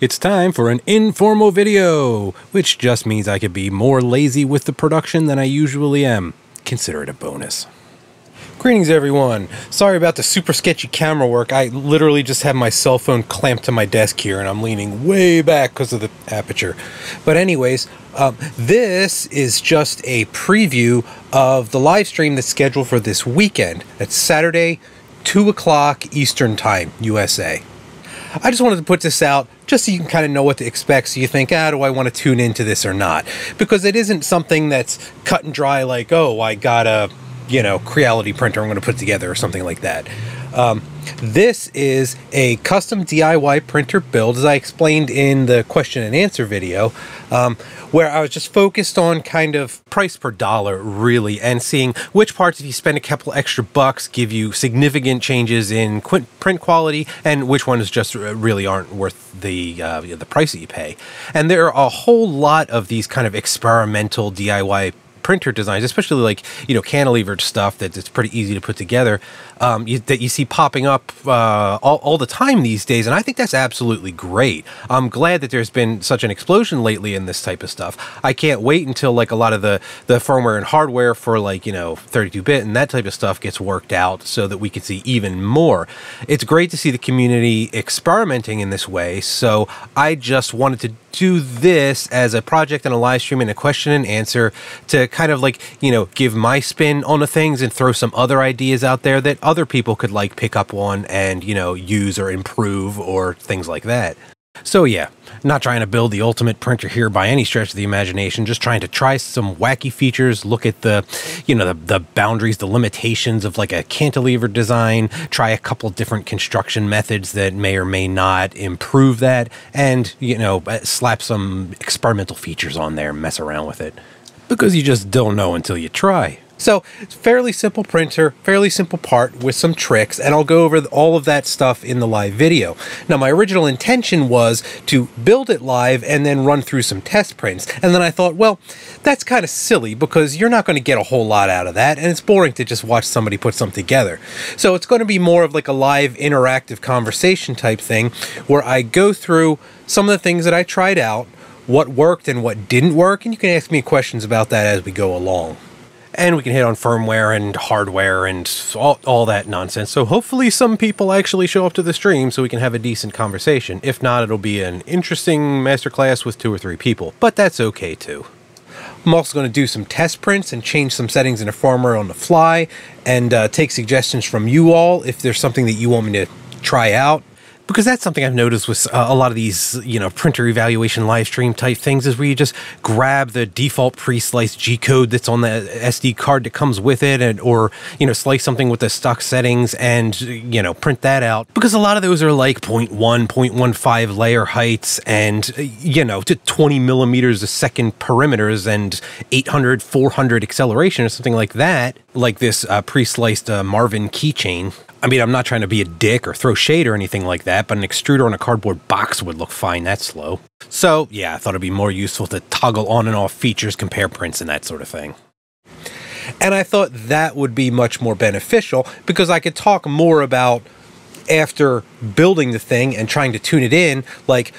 It's time for an informal video, which just means I could be more lazy with the production than I usually am. Consider it a bonus. Greetings everyone. Sorry about the super sketchy camera work. I literally just have my cell phone clamped to my desk here and I'm leaning way back because of the aperture. But anyways, this is just a preview of the live stream that's scheduled for this weekend. It's Saturday, 2 o'clock Eastern Time, USA. I just wanted to put this out just so you can kind of know what to expect, so you think, do I want to tune into this or not? Because it isn't something that's cut and dry like, oh, I got a, Creality printer I'm going to put together or something like that. This is a custom DIY printer build, as I explained in the question and answer video, where I was just focused on kind of price per dollar, really, and seeing which parts, if you spend a couple extra bucks, give you significant changes in print quality, and which ones just really aren't worth the price that you pay. And there are a whole lot of these kind of experimental DIY printer designs, especially like cantilever stuff that's pretty easy to put together, that you see popping up all the time these days, and I think that's absolutely great. I'm glad that there's been such an explosion lately in this type of stuff. I can't wait until like a lot of the firmware and hardware for 32-bit and that type of stuff gets worked out so that we can see even more. It's great to see the community experimenting in this way, so I just wanted to do this as a project and a live stream and a question and answer to kind of give my spin on the things and throw some other ideas out there that other people could pick up on and use or improve or things like that. So yeah, not trying to build the ultimate printer here by any stretch of the imagination, just trying to try some wacky features, look at the the boundaries, the limitations of like a cantilever design, try a couple different construction methods that may or may not improve that, and slap some experimental features on there, mess around with it. Because you just don't know until you try. So it's a fairly simple printer, fairly simple part with some tricks, and I'll go over all of that stuff in the live video. Now my original intention was to build it live and then run through some test prints, and then I thought, well, that's kind of silly because you're not going to get a whole lot out of that, and it's boring to just watch somebody put something together. So it's going to be more of like a live interactive conversation type thing where I go through some of the things that I tried out, what worked and what didn't work, and you can ask me questions about that as we go along. And we can hit on firmware and hardware and all that nonsense. So hopefully some people actually show up to the stream so we can have a decent conversation. If not, it'll be an interesting masterclass with 2 or 3 people, but that's okay too. I'm also going to do some test prints and change some settings in the firmware on the fly and take suggestions from you all if there's something that you want me to try out. Because that's something I've noticed with a lot of these, printer evaluation live stream type things, is where you just grab the default pre-sliced G-code that's on the SD card that comes with it, or slice something with the stock settings and, print that out. Because a lot of those are like 0.1, 0.15 layer heights and, to 20 millimeters a second perimeters and 800, 400 acceleration or something like that, like this pre-sliced Marvin keychain. I mean, I'm not trying to be a dick or throw shade or anything like that, but an extruder on a cardboard box would look fine that slow. So, yeah, I thought it'd be more useful to toggle on and off features, compare prints, and that sort of thing. And I thought that would be much more beneficial because I could talk more about, after building the thing and trying to tune it in, like,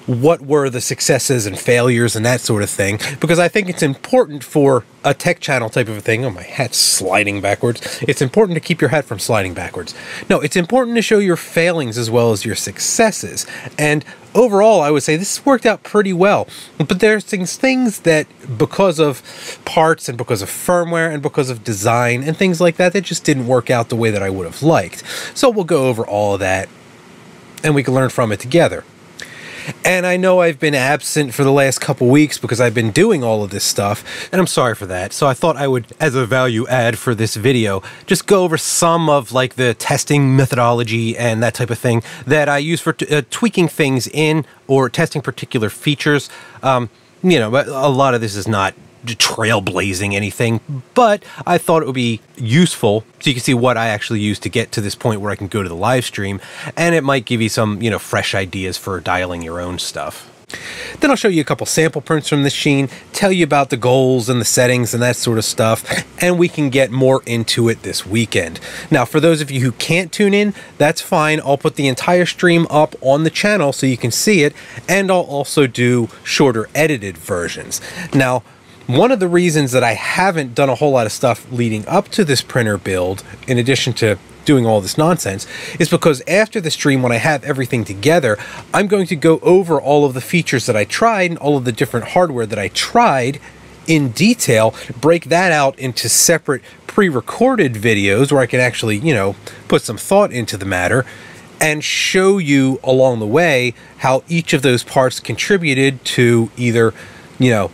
what were the successes and failures and that sort of thing, because I think it's important for a tech channel type of a thing. Oh, my hat's sliding backwards. It's important to keep your hat from sliding backwards. No, it's important to show your failings as well as your successes. And overall, I would say this worked out pretty well. But there's things that, because of parts and because of firmware and because of design and things like that, that just didn't work out the way that I would have liked. So we'll go over all of that and we can learn from it together. And I know I've been absent for the last couple weeks because I've been doing all of this stuff, and I'm sorry for that. So I thought I would, as a value add for this video, just go over some of like the testing methodology and that type of thing that I use for tweaking things in or testing particular features. But a lot of this is not trailblazing anything, but I thought it would be useful so you can see what I actually used to get to this point where I can go to the live stream, and it might give you some, fresh ideas for dialing your own stuff. Then I'll show you a couple sample prints from the machine, tell you about the goals and the settings and that sort of stuff, and we can get more into it this weekend. Now, for those of you who can't tune in, that's fine. I'll put the entire stream up on the channel so you can see it, and I'll also do shorter edited versions. Now, one of the reasons that I haven't done a whole lot of stuff leading up to this printer build, in addition to doing all this nonsense, is because after the stream, when I have everything together, I'm going to go over all of the features that I tried and all of the different hardware that I tried in detail, break that out into separate pre-recorded videos where I can actually, you know, put some thought into the matter and show you along the way how each of those parts contributed to either, you know,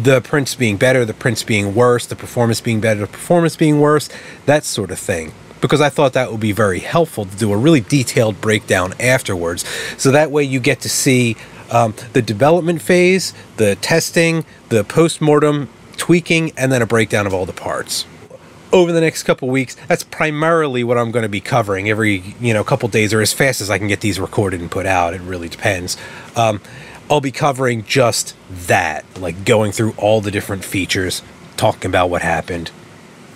the prints being better, the prints being worse, the performance being better, the performance being worse, that sort of thing. Because I thought that would be very helpful to do a really detailed breakdown afterwards. So that way you get to see the development phase, the testing, the post-mortem tweaking, and then a breakdown of all the parts. Over the next couple weeks, that's primarily what I'm going to be covering every, you know, couple days, or as fast as I can get these recorded and put out. It really depends. I'll be covering just that, like going through all the different features, talking about what happened.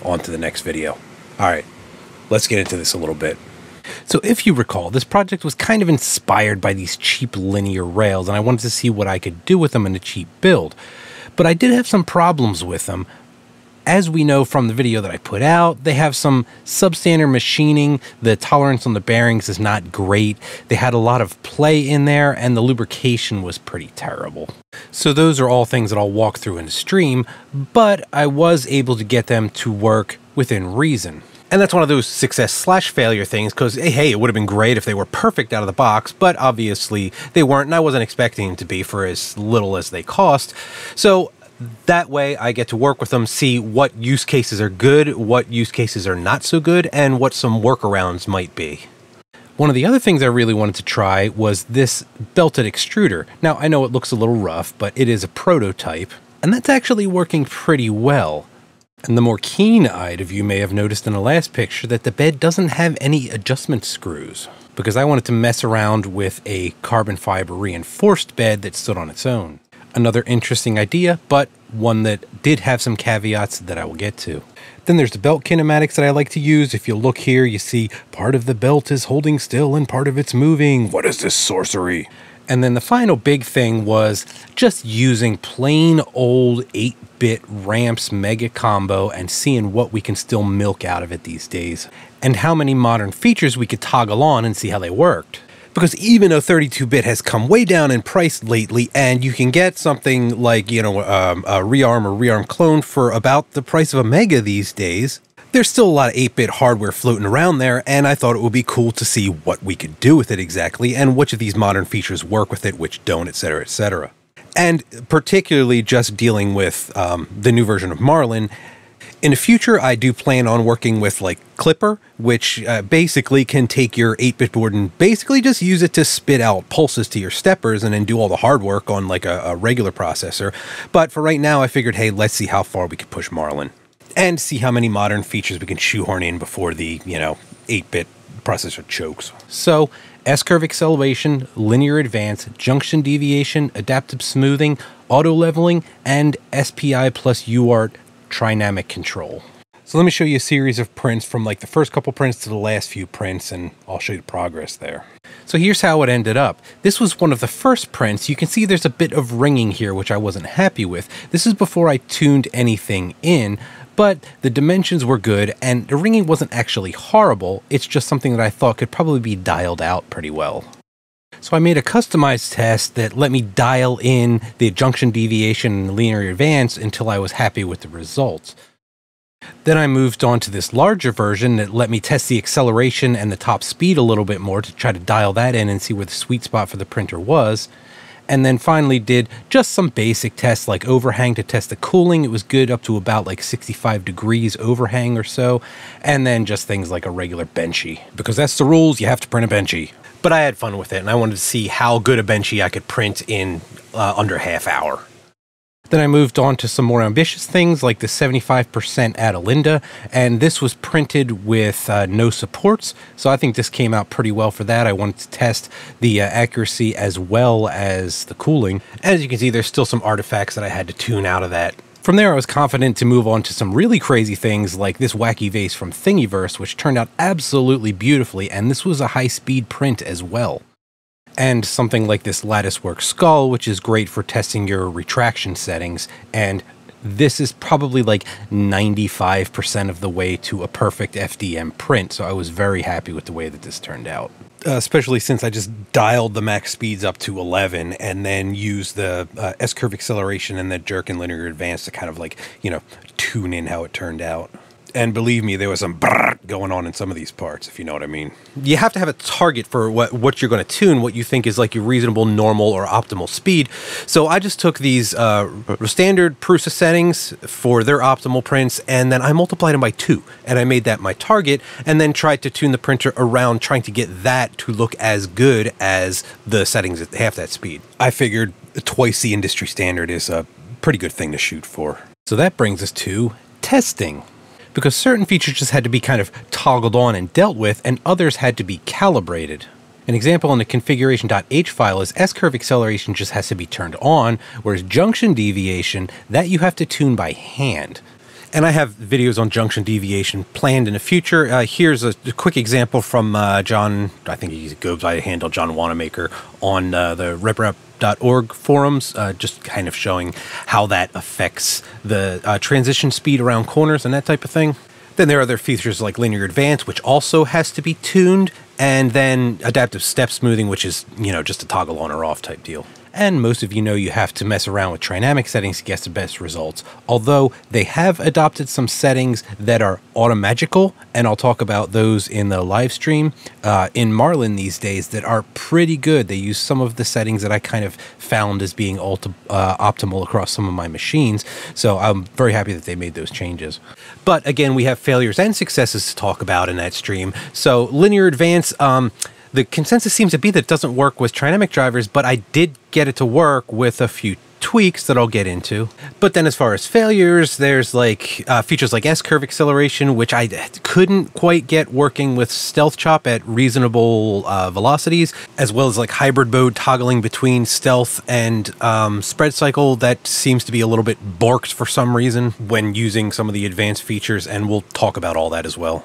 On to the next video. All right. Let's get into this a little bit. So if you recall, this project was kind of inspired by these cheap linear rails, and I wanted to see what I could do with them in a cheap build. But I did have some problems with them. As we know from the video that I put out, they have some substandard machining. The tolerance on the bearings is not great. They had a lot of play in there, and the lubrication was pretty terrible. So those are all things that I'll walk through in the stream, but I was able to get them to work within reason. And that's one of those success/failure things, because, hey, it would have been great if they were perfect out of the box, but obviously they weren't, and I wasn't expecting them to be for as little as they cost. So that way I get to work with them, see what use cases are good, what use cases are not so good, and what some workarounds might be. One of the other things I really wanted to try was this belted extruder. Now, I know it looks a little rough, but it is a prototype, and that's actually working pretty well. And the more keen-eyed of you may have noticed in the last picture that the bed doesn't have any adjustment screws, because I wanted to mess around with a carbon fiber reinforced bed that stood on its own. Another interesting idea, but one that did have some caveats that I will get to. Then there's the belt kinematics that I like to use. If you look here, you see part of the belt is holding still and part of it's moving. What is this sorcery? And then the final big thing was just using plain old 8-bit ramps mega combo and seeing what we can still milk out of it these days, and how many modern features we could toggle on and see how they worked. Because even though 32-bit has come way down in price lately, and you can get something like, you know, a rearm or rearm clone for about the price of a Mega these days, there's still a lot of 8-bit hardware floating around there, and I thought it would be cool to see what we could do with it exactly, and which of these modern features work with it, which don't, etc., etc. And particularly just dealing with the new version of Marlin. In the future, I do plan on working with like Clipper, which basically can take your 8-bit board and basically just use it to spit out pulses to your steppers and then do all the hard work on like a regular processor. But for right now, I figured, hey, let's see how far we can push Marlin and see how many modern features we can shoehorn in before the, you know, 8-bit processor chokes. So S-curve acceleration, linear advance, junction deviation, adaptive smoothing, auto leveling, and SPI plus UART trinamic control. So let me show you a series of prints from like the first couple prints to the last few prints, and I'll show you the progress there. So here's how it ended up. This was one of the first prints. You can see there's a bit of ringing here, which I wasn't happy with. This is before I tuned anything in, but the dimensions were good and the ringing wasn't actually horrible. It's just something that I thought could probably be dialed out pretty well. So I made a customized test that let me dial in the junction deviation and linear advance until I was happy with the results. Then I moved on to this larger version that let me test the acceleration and the top speed a little bit more to try to dial that in and see where the sweet spot for the printer was. And then finally did just some basic tests like overhang to test the cooling. It was good up to about like 65 degrees overhang or so. And then just things like a regular benchy. Because that's the rules, you have to print a benchy. But I had fun with it and I wanted to see how good a benchy I could print in under half hour. Then I moved on to some more ambitious things like the 75% Adalinda, and this was printed with no supports, so I think this came out pretty well for that. I wanted to test the accuracy as well as the cooling. As you can see, there's still some artifacts that I had to tune out of that. From there, I was confident to move on to some really crazy things like this wacky vase from Thingiverse, which turned out absolutely beautifully, and this was a high-speed print as well. And something like this Latticework skull, which is great for testing your retraction settings, and this is probably like 95% of the way to a perfect FDM print, so I was very happy with the way that this turned out. Especially since I just dialed the max speeds up to 11 and then used the S-curve acceleration and the jerk and linear advance to kind of like, you know, tune in how it turned out. And believe me, there was some brrr going on in some of these parts, if you know what I mean. You have to have a target for what you're going to tune, what you think is like your reasonable, normal, or optimal speed. So I just took these standard Prusa settings for their optimal prints, and then I multiplied them by 2, and I made that my target, and then tried to tune the printer around trying to get that to look as good as the settings at half that speed. I figured twice the industry standard is a pretty good thing to shoot for. So that brings us to testing, because certain features just had to be kind of toggled on and dealt with, and others had to be calibrated. An example in the configuration.h file is S-curve acceleration just has to be turned on, whereas junction deviation, that you have to tune by hand. And I have videos on junction deviation planned in the future. Here's a quick example from John, I think he goes by the handle John Wanamaker, on the reprep.org forums, just kind of showing how that affects the transition speed around corners and that type of thing. Then there are other features like linear advance, which also has to be tuned, and then adaptive step smoothing, which is, you know, just a toggle on or off type deal. And most of you know you have to mess around with trinamic settings to get the best results, although they have adopted some settings that are automagical, and I'll talk about those in the live stream in Marlin these days that are pretty good. They use some of the settings that I kind of found as being optimal across some of my machines, so I'm very happy that they made those changes. But again, we have failures and successes to talk about in that stream. So linear advance, the consensus seems to be that it doesn't work with trinamic drivers, but I did get it to work with a few tweaks that I'll get into. But then as far as failures, there's like features like S-curve acceleration, which I couldn't quite get working with Stealth Chop at reasonable velocities, as well as like hybrid mode toggling between stealth and spread cycle. That seems to be a little bit borked for some reason when using some of the advanced features, and we'll talk about all that as well.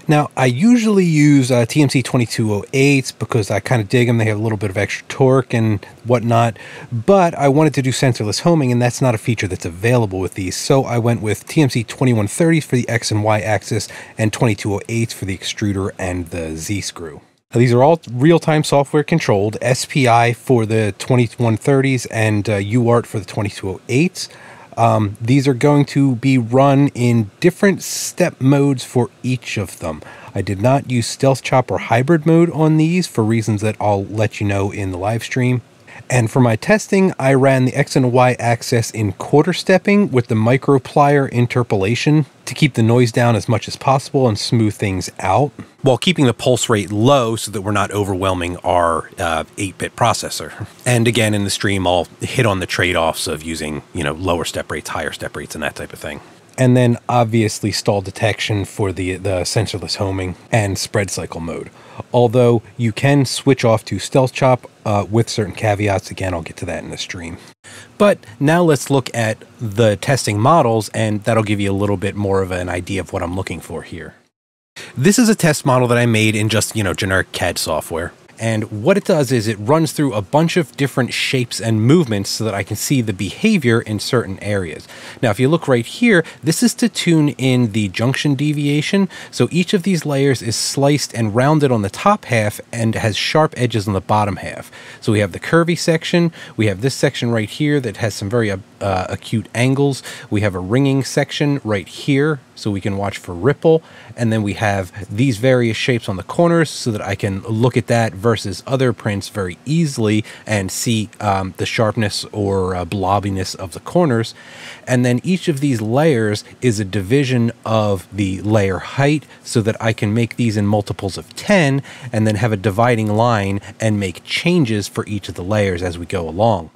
Now, I usually use TMC 2208s because I kind of dig them. They have a little bit of extra torque and whatnot, but I wanted to do sensorless homing, and that's not a feature that's available with these. So I went with TMC 2130s for the X and Y axis and 2208s for the extruder and the Z screw. Now, these are all real-time software controlled, SPI for the 2130s and UART for the 2208s. These are going to be run in different step modes for each of them. I did not use Stealth Chop or hybrid mode on these for reasons that I'll let you know in the live stream. And for my testing, I ran the X and Y axis in quarter stepping with the micro plier interpolation to keep the noise down as much as possible and smooth things out, while keeping the pulse rate low so that we're not overwhelming our 8-bit processor. And again, in the stream, I'll hit on the trade-offs of using, you know, lower step rates, higher step rates, and that type of thing. And then obviously stall detection for the sensorless homing and spread cycle mode. Although you can switch off to Stealth Chop with certain caveats. Again, I'll get to that in the stream. But now let's look at the testing models, and that'll give you a little bit more of an idea of what I'm looking for here. This is a test model that I made in just, you know, generic CAD software. And what it does is it runs through a bunch of different shapes and movements so that I can see the behavior in certain areas. Now, if you look right here, this is to tune in the junction deviation. So each of these layers is sliced and rounded on the top half and has sharp edges on the bottom half. So we have the curvy section. We have this section right here that has some very acute angles. We have a ringing section right here, so we can watch for ripple. And then we have these various shapes on the corners so that I can look at that versus other prints very easily and see the sharpness or blobbiness of the corners. And then each of these layers is a division of the layer height so that I can make these in multiples of 10 and then have a dividing line and make changes for each of the layers as we go along.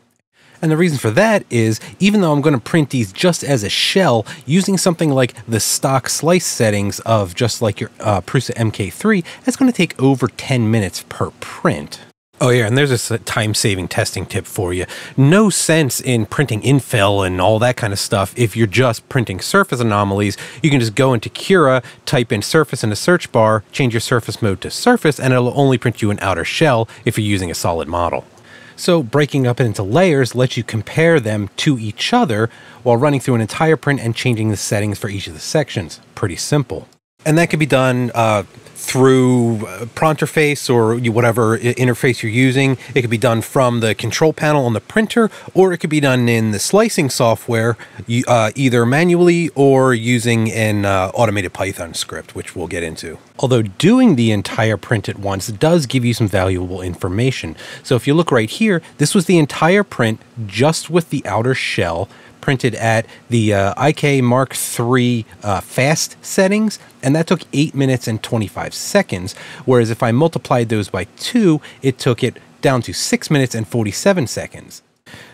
And the reason for that is, even though I'm going to print these just as a shell, using something like the stock slice settings of just like your Prusa MK3, it's going to take over 10 minutes per print. Oh yeah, and there's a time-saving testing tip for you. No sense in printing infill and all that kind of stuff if you're just printing surface anomalies. You can just go into Cura, type in surface in the search bar, change your surface mode to surface, and it'll only print you an outer shell if you're using a solid model. So breaking up into layers lets you compare them to each other while running through an entire print and changing the settings for each of the sections. Pretty simple. And that can be done through Pronterface or whatever interface you're using. It could be done from the control panel on the printer, or it could be done in the slicing software, either manually or using an automated Python script, which we'll get into. Although doing the entire print at once does give you some valuable information. So if you look right here, this was the entire print just with the outer shell, printed at the IK Mark III fast settings, and that took 8 minutes and 25 seconds, whereas if I multiplied those by 2, it took it down to 6 minutes and 47 seconds.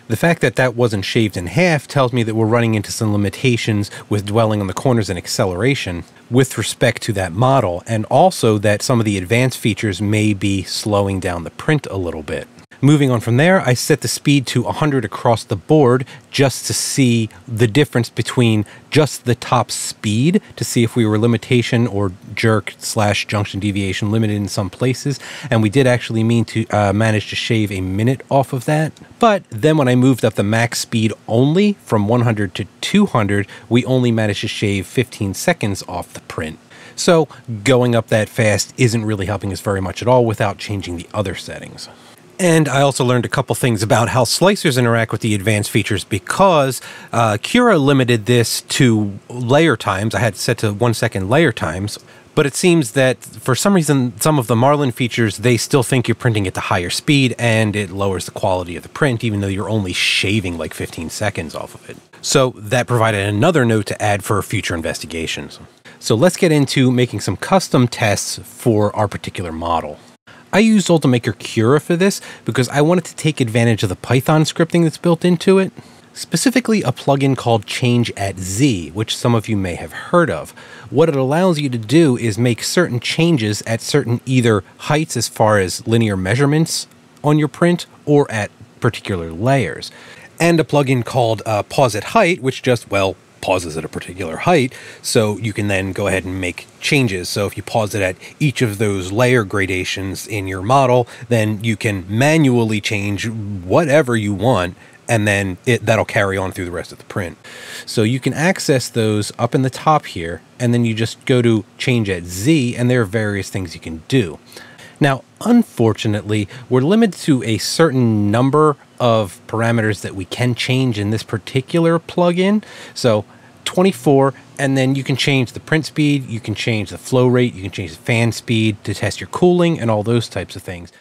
The fact that that wasn't shaved in half tells me that we're running into some limitations with dwelling on the corners and acceleration with respect to that model, and also that some of the advanced features may be slowing down the print a little bit. Moving on from there, I set the speed to 100 across the board just to see the difference between just the top speed, to see if we were limitation or jerk / junction deviation limited in some places. And we did actually manage to shave a minute off of that. But then when I moved up the max speed only from 100 to 200, we only managed to shave 15 seconds off the print. So going up that fast isn't really helping us very much at all without changing the other settings. And I also learned a couple things about how slicers interact with the advanced features, because Cura limited this to layer times. I had it set to 1 second layer times, but it seems that for some reason, some of the Marlin features, they still think you're printing at the higher speed, and it lowers the quality of the print, even though you're only shaving like 15 seconds off of it. So that provided another note to add for future investigations. So let's get into making some custom tests for our particular model. I used Ultimaker Cura for this because I wanted to take advantage of the Python scripting that's built into it, specifically a plugin called Change at Z, which some of you may have heard of. What it allows you to do is make certain changes at certain either heights as far as linear measurements on your print or at particular layers. And a plugin called Pause at Height, which just, well, pauses at a particular height, so you can then go ahead and make changes. So if you pause it at each of those layer gradations in your model, then you can manually change whatever you want, and then that'll carry on through the rest of the print. So you can access those up in the top here, and then you just go to Change at Z, and there are various things you can do. Now, unfortunately, we're limited to a certain number of parameters that we can change in this particular plugin. So 24, and then you can change the print speed, you can change the flow rate, you can change the fan speed to test your cooling and all those types of things.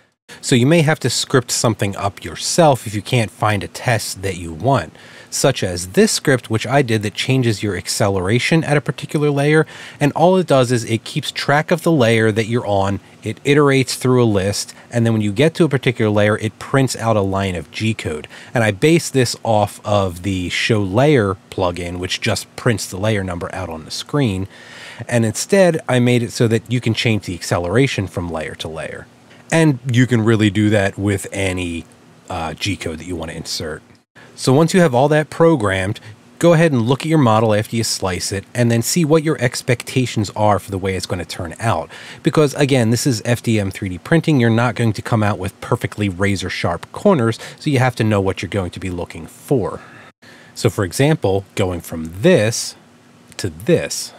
So you may have to script something up yourself if you can't find a test that you want, such as this script, which I did, that changes your acceleration at a particular layer. And all it does is it keeps track of the layer that you're on, it iterates through a list, and then when you get to a particular layer, it prints out a line of G-code. And I based this off of the Show Layer plugin, which just prints the layer number out on the screen. And instead, I made it so that you can change the acceleration from layer to layer. And you can really do that with any G-code that you want to insert. So once you have all that programmed, go ahead and look at your model after you slice it, and then see what your expectations are for the way it's going to turn out. Because again, this is FDM 3D printing. You're not going to come out with perfectly razor sharp corners, so you have to know what you're going to be looking for. So for example, going from this to this.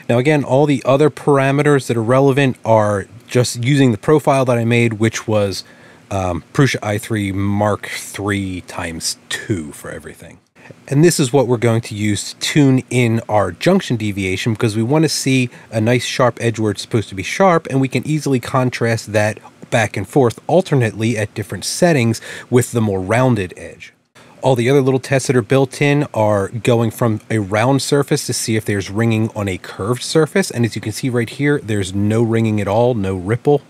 Now again, all the other parameters that are relevant are just using the profile that I made, which was Prusa i3 Mark III times 2 for everything. And this is what we're going to use to tune in our junction deviation, because we want to see a nice sharp edge where it's supposed to be sharp, and we can easily contrast that back and forth alternately at different settings with the more rounded edge. All the other little tests that are built in are going from a round surface to see if there's ringing on a curved surface. And as you can see right here, there's no ringing at all, no ripple.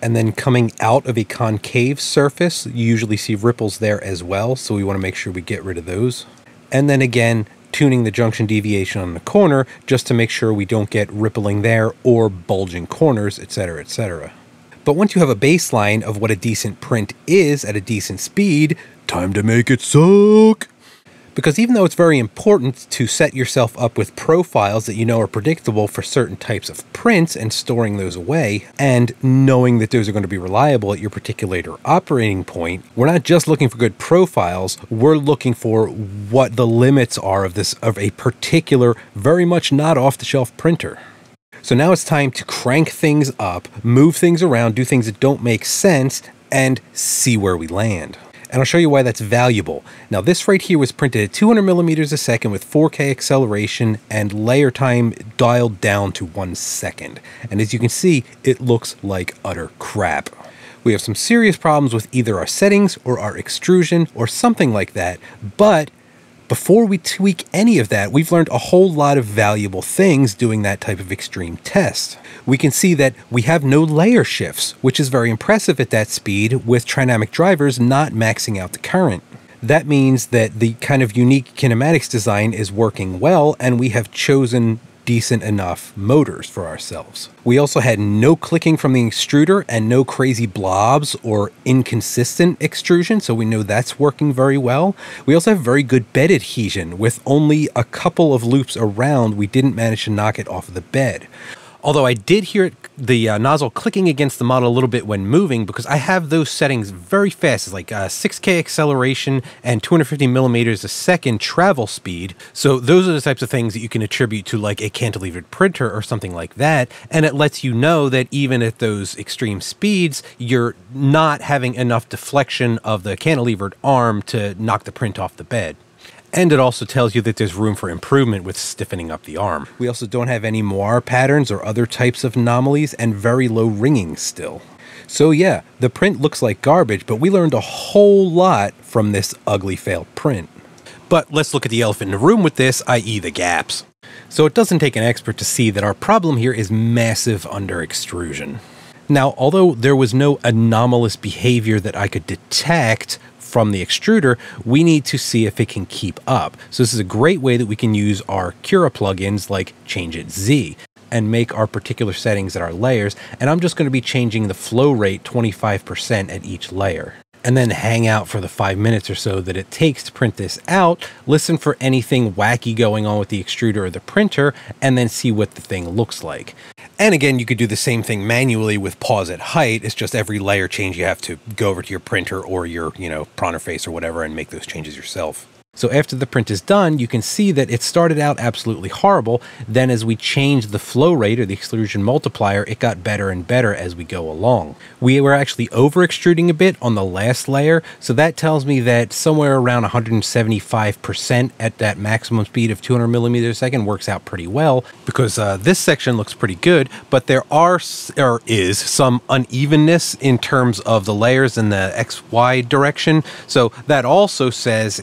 And then coming out of a concave surface, you usually see ripples there as well, so we want to make sure we get rid of those. And then again, tuning the junction deviation on the corner just to make sure we don't get rippling there or bulging corners, etc., etc. But once you have a baseline of what a decent print is at a decent speed, time to make it suck! Because even though it's very important to set yourself up with profiles that you know are predictable for certain types of prints and storing those away, and knowing that those are going to be reliable at your particular operating point, we're not just looking for good profiles, we're looking for what the limits are of a particular, very much not off-the-shelf printer. So now it's time to crank things up, move things around, do things that don't make sense, and see where we land. And I'll show you why that's valuable. Now this right here was printed at 200 millimeters a second with 4K acceleration and layer time dialed down to 1 second. And as you can see, it looks like utter crap. We have some serious problems with either our settings or our extrusion or something like that, but before we tweak any of that, we've learned a whole lot of valuable things doing that type of extreme test. We can see that we have no layer shifts, which is very impressive at that speed with trinamic drivers not maxing out the current. That means that the kind of unique kinematics design is working well, and we have chosen decent enough motors for ourselves. We also had no clicking from the extruder and no crazy blobs or inconsistent extrusion, so we know that's working very well. We also have very good bed adhesion. With only a couple of loops around, we didn't manage to knock it off of the bed. Although I did hear the nozzle clicking against the model a little bit when moving, because I have those settings very fast. It's like 6K acceleration and 250 millimeters a second travel speed. So those are the types of things that you can attribute to like a cantilevered printer or something like that. And it lets you know that even at those extreme speeds, you're not having enough deflection of the cantilevered arm to knock the print off the bed. And it also tells you that there's room for improvement with stiffening up the arm. We also don't have any moire patterns or other types of anomalies and very low ringing still. So yeah, the print looks like garbage, but we learned a whole lot from this ugly failed print. But let's look at the elephant in the room with this, i.e. the gaps. So it doesn't take an expert to see that our problem here is massive under extrusion. Now, although there was no anomalous behavior that I could detect from the extruder, we need to see if it can keep up. So this is a great way that we can use our Cura plugins like Change It Z and make our particular settings at our layers. And I'm just going to be changing the flow rate 25% at each layer. And then hang out for the 5 minutes or so that it takes to print this out, listen for anything wacky going on with the extruder or the printer, and then see what the thing looks like. And again, you could do the same thing manually with pause at height. It's just every layer change you have to go over to your printer or your, pronter face or whatever and make those changes yourself. So after the print is done, you can see that it started out absolutely horrible. Then as we changed the flow rate or the extrusion multiplier, it got better and better as we go along. We were actually over extruding a bit on the last layer. So that tells me that somewhere around 175% at that maximum speed of 200 millimeters a second works out pretty well, because this section looks pretty good, but there is some unevenness in terms of the layers in the XY direction. So that also says,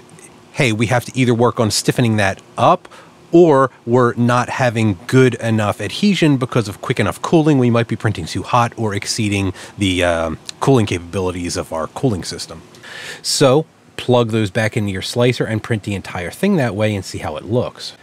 hey, we have to either work on stiffening that up, or we're not having good enough adhesion because of quick enough cooling. We might be printing too hot or exceeding the cooling capabilities of our cooling system. So plug those back into your slicer and print the entire thing that way and see how it looks.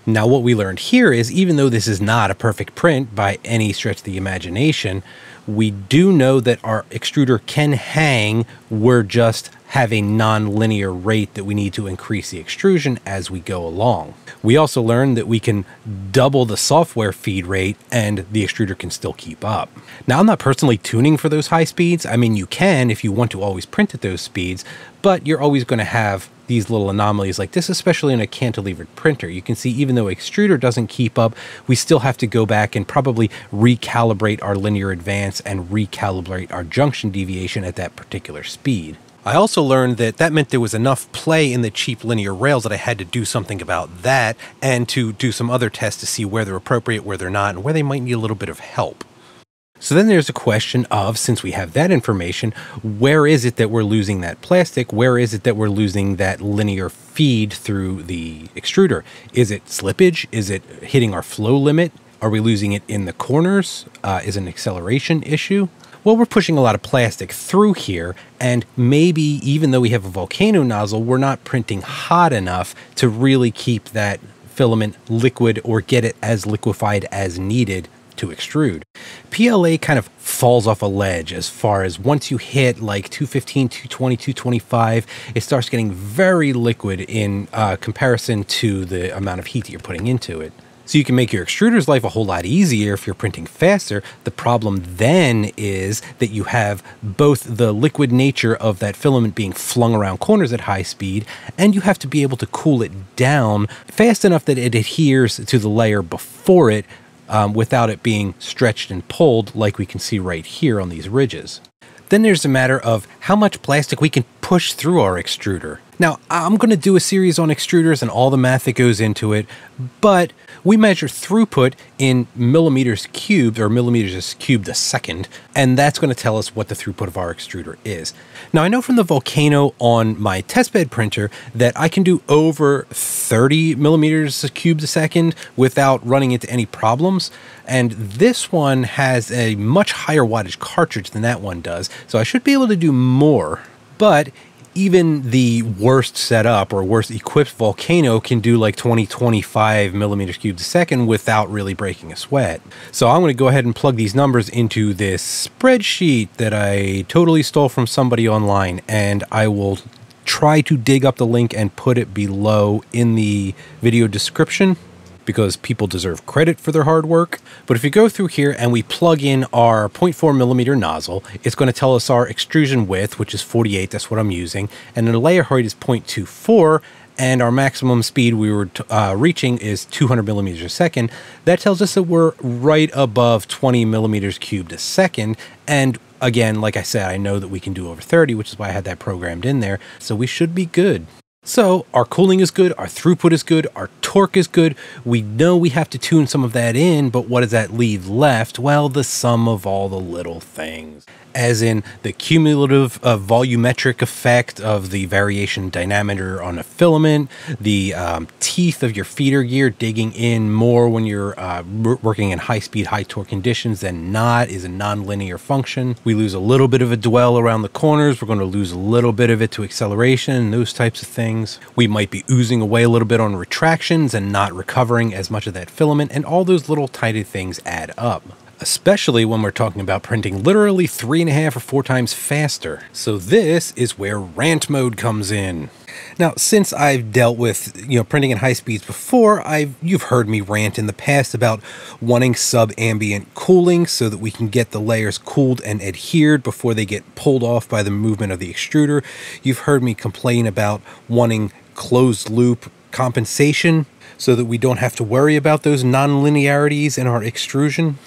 Now what we learned here is, even though this is not a perfect print by any stretch of the imagination, we do know that our extruder can hang. We're just have a non-linear rate that we need to increase the extrusion as we go along. We also learned that we can double the software feed rate and the extruder can still keep up. Now, I'm not personally tuning for those high speeds. I mean, you can if you want to always print at those speeds, but you're always going to have these little anomalies like this, especially in a cantilevered printer. You can see even though extruder doesn't keep up, we still have to go back and probably recalibrate our linear advance and recalibrate our junction deviation at that particular speed. I also learned that that meant there was enough play in the cheap linear rails that I had to do something about that, and to do some other tests to see where they're appropriate, where they're not, and where they might need a little bit of help. So then there's a question of, since we have that information, where is it that we're losing that plastic? Where is it that we're losing that linear feed through the extruder? Is it slippage? Is it hitting our flow limit? Are we losing it in the corners? Is it an acceleration issue? Well, we're pushing a lot of plastic through here, and maybe even though we have a volcano nozzle, we're not printing hot enough to really keep that filament liquid or get it as liquefied as needed to extrude. PLA kind of falls off a ledge as far as once you hit like 215, 220, 225, it starts getting very liquid in comparison to the amount of heat that you're putting into it. So you can make your extruder's life a whole lot easier if you're printing faster. The problem then is that you have both the liquid nature of that filament being flung around corners at high speed, and you have to be able to cool it down fast enough that it adheres to the layer before it without it being stretched and pulled like we can see right here on these ridges. Then there's a matter of how much plastic we can push through our extruder. Now, I'm going to do a series on extruders and all the math that goes into it, but we measure throughput in millimeters cubed, or millimeters cubed a second, and that's going to tell us what the throughput of our extruder is. Now, I know from the Volcano on my testbed printer that I can do over 30 millimeters cubed a second without running into any problems, and this one has a much higher wattage cartridge than that one does, so I should be able to do more. But even the worst setup or worst equipped Volcano can do like 25 millimeters cubed a second without really breaking a sweat. So I'm going to go ahead and plug these numbers into this spreadsheet that I totally stole from somebody online, and I will try to dig up the link and put it below in the video description, because people deserve credit for their hard work. But if you go through here and we plug in our 0.4 millimeter nozzle, it's going to tell us our extrusion width, which is 48, that's what I'm using, and the layer height is 0.24, and our maximum speed we were reaching is 200 millimeters a second. That tells us that we're right above 20 millimeters cubed a second, and again, like I said, I know that we can do over 30, which is why I had that programmed in there, so we should be good. So our cooling is good, our throughput is good, our torque is good. We know we have to tune some of that in, but what does that leave left? Well, the sum of all the little things. As in the cumulative volumetric effect of the variation dynameter on a filament, the teeth of your feeder gear digging in more when you're working in high-speed, high-torque conditions than not is a non-linear function. We lose a little bit of a dwell around the corners. We're going to lose a little bit of it to acceleration and those types of things. We might be oozing away a little bit on retractions and not recovering as much of that filament, and all those little tiny things add up, especially when we're talking about printing literally 3.5 or 4 times faster. So this is where rant mode comes in. Now, since I've dealt with, printing at high speeds before, you've heard me rant in the past about wanting sub-ambient cooling so that we can get the layers cooled and adhered before they get pulled off by the movement of the extruder. You've heard me complain about wanting closed loop compensation so that we don't have to worry about those non-linearities in our extrusion.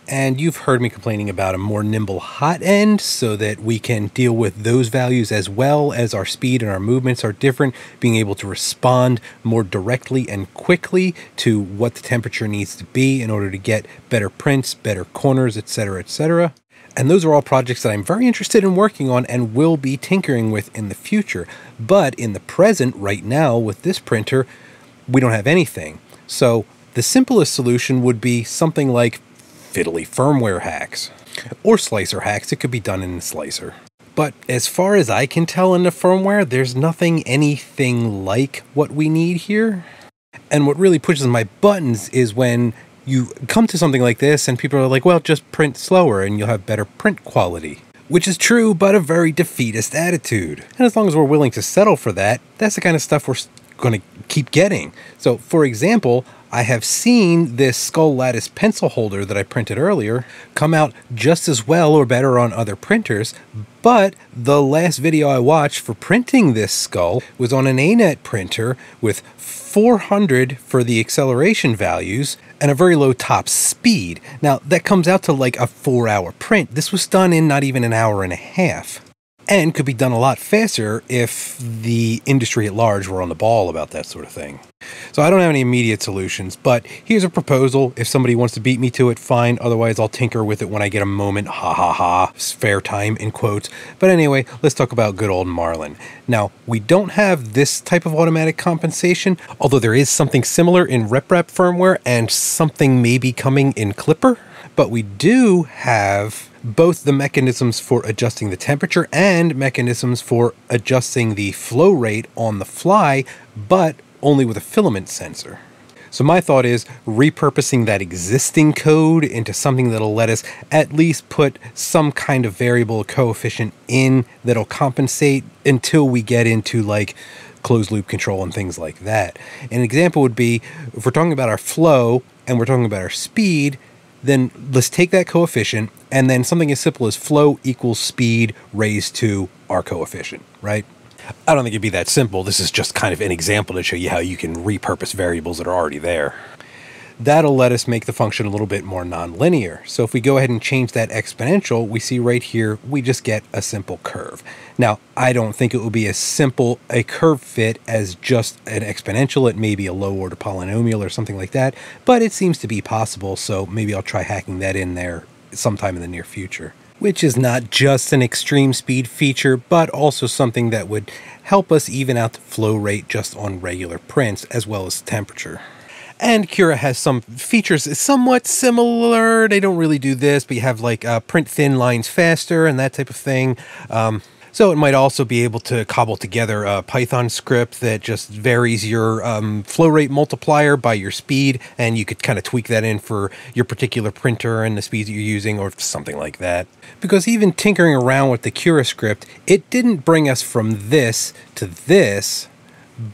And you've heard me complaining about a more nimble hot end so that we can deal with those values as well as our speed and our movements are different, being able to respond more directly and quickly to what the temperature needs to be in order to get better prints, better corners, etc., etc. And those are all projects that I'm very interested in working on and will be tinkering with in the future. But in the present, right now, with this printer, we don't have anything. So the simplest solution would be something like fiddly firmware hacks or slicer hacks. It could be done in a slicer. But as far as I can tell in the firmware, there's nothing anything like what we need here. And what really pushes my buttons is when you come to something like this and people are like, well, just print slower and you'll have better print quality. Which is true, but a very defeatist attitude. And as long as we're willing to settle for that, that's the kind of stuff we're going to keep getting. So, for example, I have seen this skull lattice pencil holder that I printed earlier come out just as well or better on other printers, but the last video I watched for printing this skull was on an ANET printer with 400 for the acceleration values and a very low top speed. Now, that comes out to like a 4-hour print. This was done in not even an hour and a half. And could be done a lot faster if the industry at large were on the ball about that sort of thing. So I don't have any immediate solutions, but here's a proposal. If somebody wants to beat me to it, fine. Otherwise, I'll tinker with it when I get a moment. Ha ha ha. Spare time, in quotes. But anyway, let's talk about good old Marlin. Now, we don't have this type of automatic compensation, although there is something similar in RepRap firmware and something maybe coming in Clipper. But we do have both the mechanisms for adjusting the temperature and mechanisms for adjusting the flow rate on the fly, but only with a filament sensor. So my thought is repurposing that existing code into something that'll let us at least put some kind of variable coefficient in that'll compensate until we get into like closed loop control and things like that. An example would be if we're talking about our flow and we're talking about our speed, then let's take that coefficient and then something as simple as flow equals speed raised to our coefficient, right? I don't think it'd be that simple. This is just kind of an example to show you how you can repurpose variables that are already there. That'll let us make the function a little bit more nonlinear. So if we go ahead and change that exponential, we see right here, we just get a simple curve. Now, I don't think it will be as simple a curve fit as just an exponential. It may be a low order polynomial or something like that, but it seems to be possible. So maybe I'll try hacking that in there sometime in the near future, which is not just an extreme speed feature, but also something that would help us even out the flow rate just on regular prints as well as temperature. And Cura has some features somewhat similar. They don't really do this, but you have like print thin lines faster and that type of thing. So it might also be able to cobble together a Python script that just varies your flow rate multiplier by your speed, and you could kind of tweak that in for your particular printer and the speed that you're using or something like that. Because even tinkering around with the Cura script, it didn't bring us from this to this,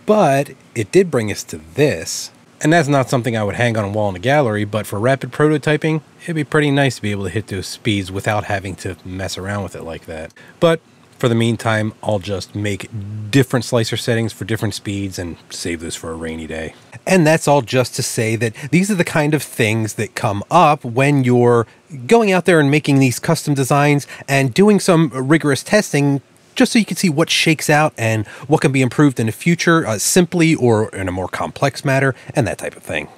but it did bring us to this. And that's not something I would hang on a wall in a gallery, but for rapid prototyping, it'd be pretty nice to be able to hit those speeds without having to mess around with it like that. But for the meantime, I'll just make different slicer settings for different speeds and save those for a rainy day. And that's all just to say that these are the kind of things that come up when you're going out there and making these custom designs and doing some rigorous testing, just so you can see what shakes out and what can be improved in the future, simply or in a more complex matter, and that type of thing.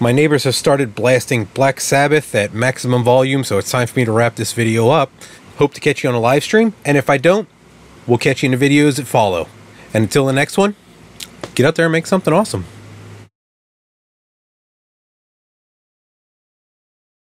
My neighbors have started blasting Black Sabbath at maximum volume, so it's time for me to wrap this video up. Hope to catch you on a live stream, and if I don't, we'll catch you in the videos that follow. And until the next one, get out there and make something awesome.